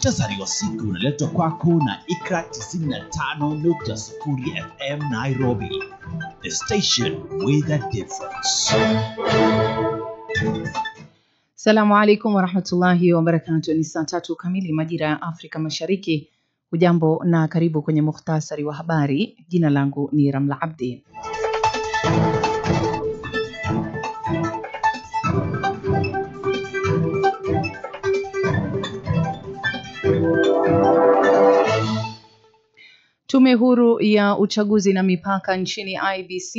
Muhtasari wa siku unaletwa kwako na Ikra 95.0 FM Nairobi. The station with a difference. Assalamu alaikum warahmatullahi wabarakatuh. Ni saa 3 kamili majira ya Afrika Mashariki. Hujambo na karibu kwenye muhtasari wa habari. Jina langu ni Ramla Abdi. Tume huru ya uchaguzi na mipaka nchini IEBC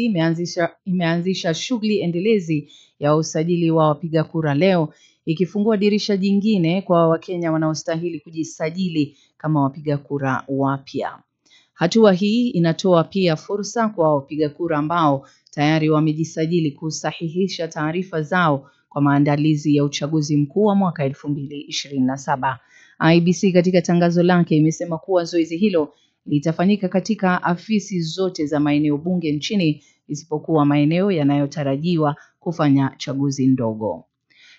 imeanzisha shughuli endelezi ya usajili wa wapiga kura leo, ikifungua dirisha jingine kwa Wakenya wanaostahili kujisajili kama wapiga kura wapya. Hatua hii inatoa pia fursa kwa wapiga kura ambao tayari wamejisajili kusahihisha taarifa zao kwa maandalizi ya uchaguzi mkuu wa mwaka 2027. IEBC katika tangazo lake imesema kuwa zoezi hilo litafanyika katika afisi zote za maeneo bunge nchini isipokuwa maeneo yanayotarajiwa kufanya chaguzi ndogo.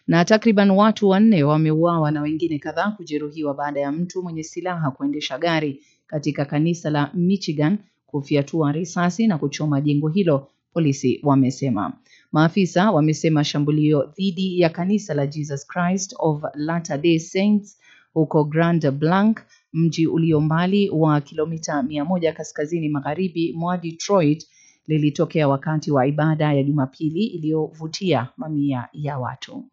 Na takriban watu 4 wameuawa na wengine kadhaa kujeruhiwa baada ya mtu mwenye silaha kuendesha gari katika kanisa la Michigan kufyatua risasi na kuchoma jengo hilo, polisi wamesema. Maafisa wamesema shambulio dhidi ya kanisa la Jesus Christ of Latter-day Saints huko Grand Blanc, mji ulio mbali wa kilomita 100 kaskazini magharibi mwa Detroit, lilitokea wakati wa ibada ya Jumapili iliyovutia mamia ya watu.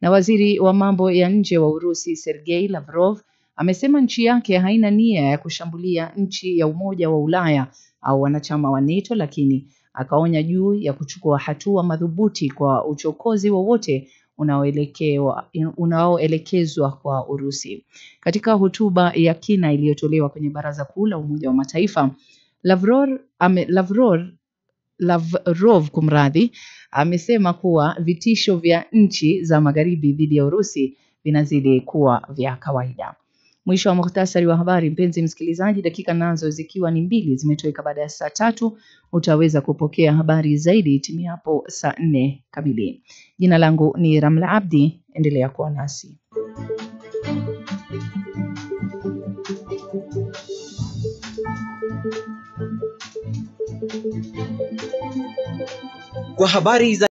Na waziri wa mambo ya nje wa Urusi Sergei Lavrov amesema nchi yake haina nia ya kushambulia nchi ya Umoja wa Ulaya au wanachama wa NATO, lakini akaonya juu ya kuchukua hatua madhubuti kwa uchokozi wowote unaoelekezwa kwa Urusi. Katika hotuba ya kina iliyotolewa kwenye Baraza Kuu la Umoja wa Mataifa, Lavrov amesema kuwa vitisho vya nchi za magharibi dhidi ya Urusi vinazidi kuwa vya kawaida. Mwisho wa muhtasari wa habari, mpenzi msikilizaji. Dakika nazo zikiwa ni 2 zimetoweka baada ya saa 3, utaweza kupokea habari zaidi timiapo saa 4 kamili. Jina langu ni Ramla Abdi, endelea kuwa nasi. Kwa habari za